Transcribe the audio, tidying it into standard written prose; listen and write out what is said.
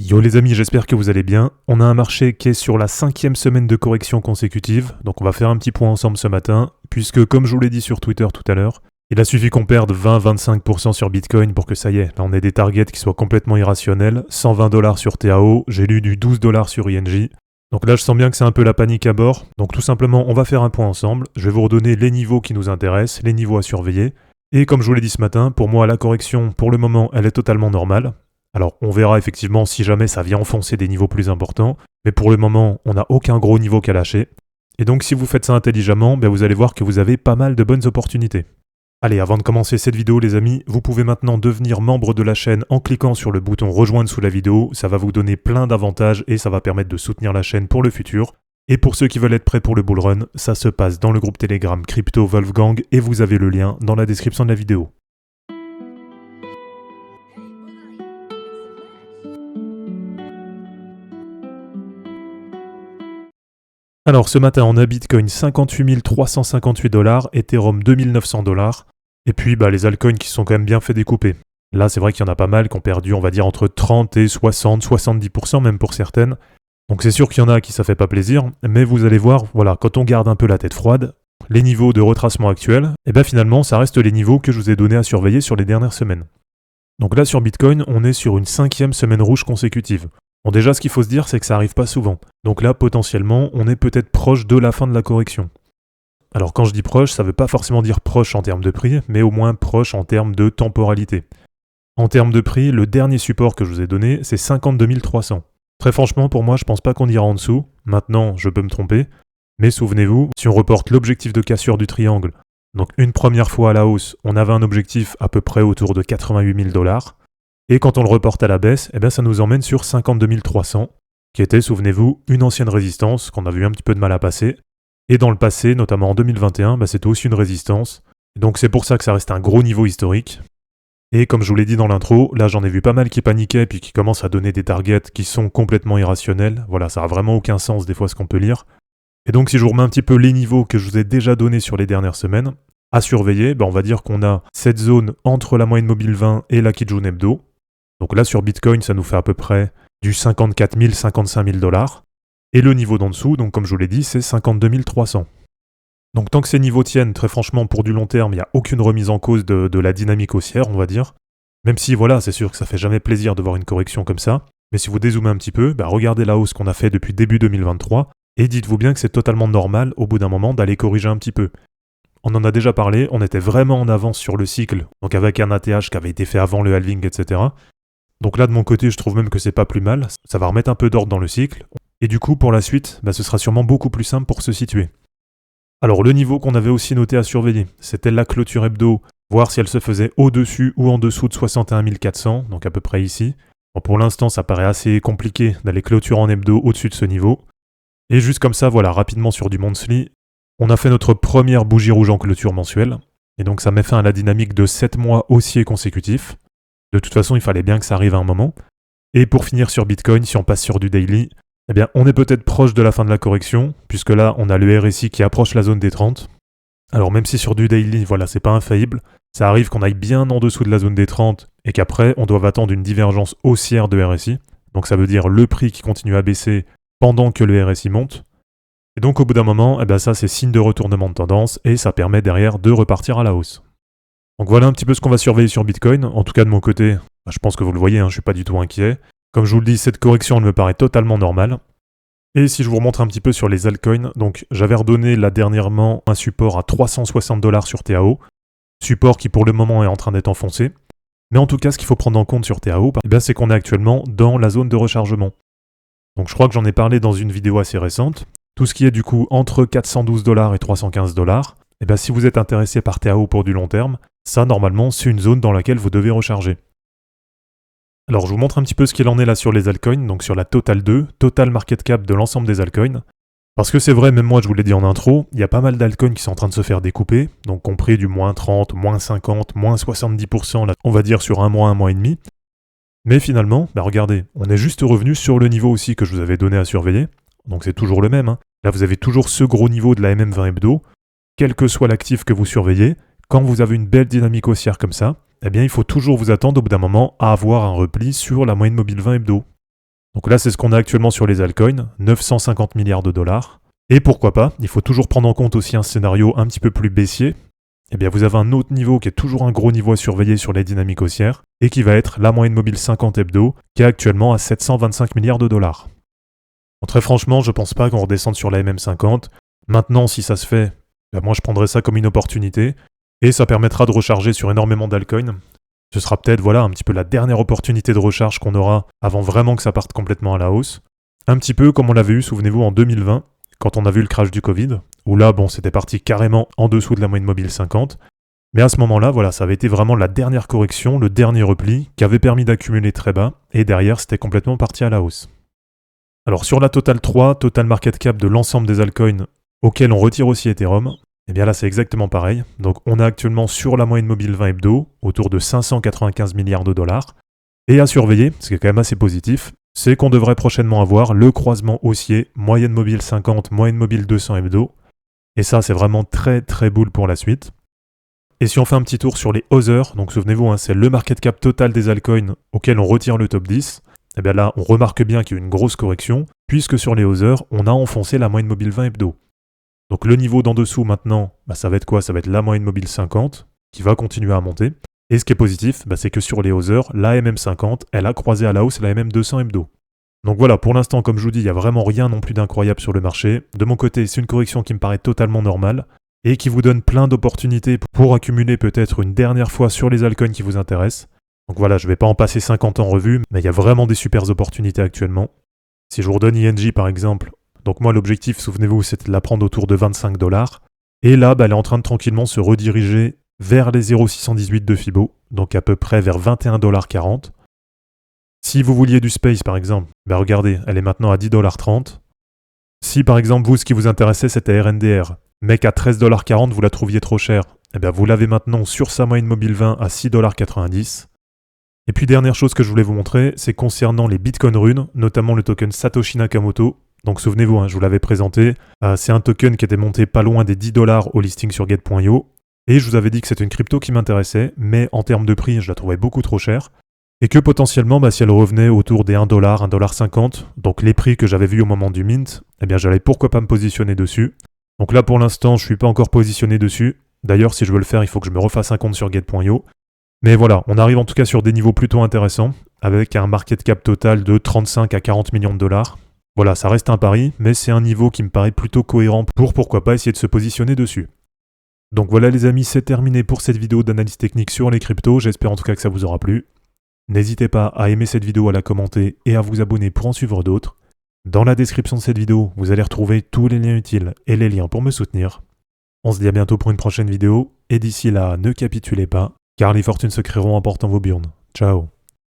Yo les amis, j'espère que vous allez bien. On a un marché qui est sur la 5e semaine de correction consécutive, donc on va faire un petit point ensemble ce matin, puisque comme je vous l'ai dit sur Twitter tout à l'heure, il a suffi qu'on perde 20-25% sur Bitcoin pour que ça y est, là on ait des targets qui soient complètement irrationnels, 120 $ sur TAO, j'ai lu du 12 $ sur INJ. Donc là je sens bien que c'est un peu la panique à bord, donc tout simplement on va faire un point ensemble, je vais vous redonner les niveaux qui nous intéressent, les niveaux à surveiller, et comme je vous l'ai dit ce matin, pour moi la correction pour le moment elle est totalement normale. Alors on verra effectivement si jamais ça vient enfoncer des niveaux plus importants, mais pour le moment on n'a aucun gros niveau qu'à lâcher. Et donc si vous faites ça intelligemment, vous allez voir que vous avez pas mal de bonnes opportunités. Allez, avant de commencer cette vidéo les amis, vous pouvez maintenant devenir membre de la chaîne en cliquant sur le bouton rejoindre sous la vidéo, ça va vous donner plein d'avantages et ça va permettre de soutenir la chaîne pour le futur. Et pour ceux qui veulent être prêts pour le bull run, ça se passe dans le groupe Telegram Crypto Wolfgang et vous avez le lien dans la description de la vidéo. Alors ce matin on a Bitcoin 58 358 $, Ethereum 2900 $, et puis les altcoins qui se sont quand même bien fait découper. Là c'est vrai qu'il y en a pas mal qui ont perdu on va dire entre 30 et 60, 70% même pour certaines. Donc c'est sûr qu'il y en a à qui ça fait pas plaisir, mais vous allez voir, voilà, quand on garde un peu la tête froide, les niveaux de retracement actuels, finalement ça reste les niveaux que je vous ai donnés à surveiller sur les dernières semaines. Donc là sur Bitcoin, on est sur une 5e semaine rouge consécutive. Bon déjà ce qu'il faut se dire c'est que ça arrive pas souvent. Donc là potentiellement on est peut-être proche de la fin de la correction. Alors quand je dis proche, ça veut pas forcément dire proche en termes de prix, mais au moins proche en termes de temporalité. En termes de prix, le dernier support que je vous ai donné c'est 52 300. Très franchement pour moi je pense pas qu'on ira en dessous. Maintenant je peux me tromper. Mais souvenez-vous, si on reporte l'objectif de cassure du triangle, donc une première fois à la hausse, on avait un objectif à peu près autour de 88 000 $. Et quand on le reporte à la baisse, ça nous emmène sur 52 300, qui était, souvenez-vous, une ancienne résistance qu'on avait eu un petit peu de mal à passer. Et dans le passé, notamment en 2021, c'était aussi une résistance. Et donc c'est pour ça que ça reste un gros niveau historique. Et comme je vous l'ai dit dans l'intro, là j'en ai vu pas mal qui paniquaient puis qui commencent à donner des targets qui sont complètement irrationnels. Voilà, ça a vraiment aucun sens des fois ce qu'on peut lire. Et donc si je vous remets un petit peu les niveaux que je vous ai déjà donnés sur les dernières semaines, à surveiller, on va dire qu'on a cette zone entre la moyenne mobile 20 et la Kijun Hebdo. Donc là sur Bitcoin, ça nous fait à peu près du 54 000, 55 000 $. Et le niveau d'en dessous, donc comme je vous l'ai dit, c'est 52 300. Donc tant que ces niveaux tiennent, très franchement, pour du long terme, il n'y a aucune remise en cause de la dynamique haussière, on va dire. Même si, voilà, c'est sûr que ça fait jamais plaisir de voir une correction comme ça. Mais si vous dézoomez un petit peu, regardez la hausse qu'on a fait depuis début 2023, et dites-vous bien que c'est totalement normal, au bout d'un moment, d'aller corriger un petit peu. On en a déjà parlé, on était vraiment en avance sur le cycle, donc avec un ATH qui avait été fait avant le halving, etc. Donc là de mon côté je trouve même que c'est pas plus mal, ça va remettre un peu d'ordre dans le cycle, et du coup pour la suite, ce sera sûrement beaucoup plus simple pour se situer. Alors le niveau qu'on avait aussi noté à surveiller, c'était la clôture hebdo, voir si elle se faisait au-dessus ou en dessous de 61 400, donc à peu près ici. Bon, pour l'instant ça paraît assez compliqué d'aller clôturer en hebdo au-dessus de ce niveau. Et juste comme ça, voilà, rapidement sur du monthly, on a fait notre première bougie rouge en clôture mensuelle, et donc ça met fin à la dynamique de 7 mois haussiers consécutifs. De toute façon, il fallait bien que ça arrive à un moment. Et pour finir sur Bitcoin, si on passe sur du daily, on est peut-être proche de la fin de la correction, puisque là, on a le RSI qui approche la zone des 30. Alors même si sur du daily, voilà, c'est pas infaillible, ça arrive qu'on aille bien en dessous de la zone des 30, et qu'après, on doit attendre une divergence haussière de RSI. Donc ça veut dire le prix qui continue à baisser pendant que le RSI monte. Et donc au bout d'un moment, ça c'est signe de retournement de tendance, et ça permet derrière de repartir à la hausse. Donc voilà un petit peu ce qu'on va surveiller sur Bitcoin. En tout cas de mon côté, je pense que vous le voyez, je ne suis pas du tout inquiet. Comme je vous le dis, cette correction elle me paraît totalement normale. Et si je vous remontre un petit peu sur les altcoins, donc j'avais redonné là dernièrement un support à 360 $ sur TAO, support qui pour le moment est en train d'être enfoncé. Mais en tout cas, ce qu'il faut prendre en compte sur TAO, c'est qu'on est actuellement dans la zone de rechargement. Donc je crois que j'en ai parlé dans une vidéo assez récente. Tout ce qui est du coup entre 412 $ et 315 $, si vous êtes intéressé par TAO pour du long terme, ça normalement c'est une zone dans laquelle vous devez recharger. Alors je vous montre un petit peu ce qu'il en est là sur les altcoins, donc sur la Total 2, Total Market Cap de l'ensemble des altcoins. Parce que c'est vrai, même moi je vous l'ai dit en intro, il y a pas mal d'altcoins qui sont en train de se faire découper, donc compris du moins 30, moins 50, moins 70%, là, on va dire sur un mois et demi. Mais finalement, regardez, on est juste revenu sur le niveau aussi que je vous avais donné à surveiller, donc c'est toujours le même. Là vous avez toujours ce gros niveau de la MM20 hebdo, quel que soit l'actif que vous surveillez. Quand vous avez une belle dynamique haussière comme ça, il faut toujours vous attendre au bout d'un moment à avoir un repli sur la moyenne mobile 20 hebdo. Donc là, c'est ce qu'on a actuellement sur les altcoins, 950 milliards de dollars. Et pourquoi pas, il faut toujours prendre en compte aussi un scénario un petit peu plus baissier. Eh bien, vous avez un autre niveau qui est toujours un gros niveau à surveiller sur les dynamiques haussières, et qui va être la moyenne mobile 50 hebdo, qui est actuellement à 725 milliards de dollars. Bon, très franchement, je pense pas qu'on redescende sur la MM50. Maintenant, si ça se fait, moi je prendrais ça comme une opportunité, et ça permettra de recharger sur énormément d'altcoins. Ce sera peut-être un petit peu la dernière opportunité de recharge qu'on aura avant vraiment que ça parte complètement à la hausse. Un petit peu comme on l'avait eu, souvenez-vous, en 2020, quand on a vu le crash du Covid, où là, c'était parti carrément en dessous de la moyenne mobile 50. Mais à ce moment-là, ça avait été vraiment la dernière correction, le dernier repli, qui avait permis d'accumuler très bas, et derrière, c'était complètement parti à la hausse. Alors sur la Total 3, Total Market Cap de l'ensemble des altcoins auxquels on retire aussi Ethereum, et bien là c'est exactement pareil. Donc on a actuellement sur la moyenne mobile 20 hebdo, autour de 595 milliards de dollars. Et à surveiller, ce qui est quand même assez positif, c'est qu'on devrait prochainement avoir le croisement haussier, moyenne mobile 50, moyenne mobile 200 hebdo. Et ça c'est vraiment très très boule pour la suite. Et si on fait un petit tour sur les Others, donc souvenez-vous, c'est le market cap total des altcoins auxquels on retire le top 10, et bien là on remarque bien qu'il y a eu une grosse correction, puisque sur les Others, on a enfoncé la moyenne mobile 20 hebdo. Donc le niveau d'en dessous maintenant, ça va être quoi? Ça va être la moyenne mobile 50, qui va continuer à monter. Et ce qui est positif, c'est que sur les Others, la MM50, elle a croisé à la hausse la MM200 hebdo. Donc voilà, pour l'instant, comme je vous dis, il n'y a vraiment rien non plus d'incroyable sur le marché. De mon côté, c'est une correction qui me paraît totalement normale, et qui vous donne plein d'opportunités pour accumuler peut-être une dernière fois sur les altcoins qui vous intéressent. Donc voilà, je ne vais pas en passer 50 en revue, mais il y a vraiment des super opportunités actuellement. Si je vous redonne ING par exemple, donc moi l'objectif, souvenez-vous, c'était de la prendre autour de 25 $. Et là, elle est en train de tranquillement se rediriger vers les 0,618 de Fibo, donc à peu près vers 21,40 $. Si vous vouliez du space par exemple, regardez, elle est maintenant à 10,30 $. Si par exemple vous, ce qui vous intéressait, c'était RNDR, mais qu'à 13,40 $, vous la trouviez trop chère, vous l'avez maintenant sur sa moyenne mobile 20 à 6,90 $. Et puis dernière chose que je voulais vous montrer, c'est concernant les Bitcoin runes, notamment le token Satoshi Nakamoto. Donc souvenez-vous, je vous l'avais présenté, c'est un token qui était monté pas loin des 10 $ au listing sur Get.io, et je vous avais dit que c'était une crypto qui m'intéressait, mais en termes de prix, je la trouvais beaucoup trop chère, et que potentiellement, si elle revenait autour des 1 $, 1,50 $, donc les prix que j'avais vus au moment du mint, j'allais pourquoi pas me positionner dessus. Donc là pour l'instant, je suis pas encore positionné dessus. D'ailleurs, si je veux le faire, il faut que je me refasse un compte sur Get.io. Mais voilà, on arrive en tout cas sur des niveaux plutôt intéressants, avec un market cap total de 35 à 40 millions de dollars. Voilà, ça reste un pari, mais c'est un niveau qui me paraît plutôt cohérent pour pourquoi pas essayer de se positionner dessus. Donc voilà les amis, c'est terminé pour cette vidéo d'analyse technique sur les cryptos, j'espère en tout cas que ça vous aura plu. N'hésitez pas à aimer cette vidéo, à la commenter et à vous abonner pour en suivre d'autres. Dans la description de cette vidéo, vous allez retrouver tous les liens utiles et les liens pour me soutenir. On se dit à bientôt pour une prochaine vidéo, et d'ici là, ne capitulez pas, car les fortunes se créeront en portant vos burnes. Ciao.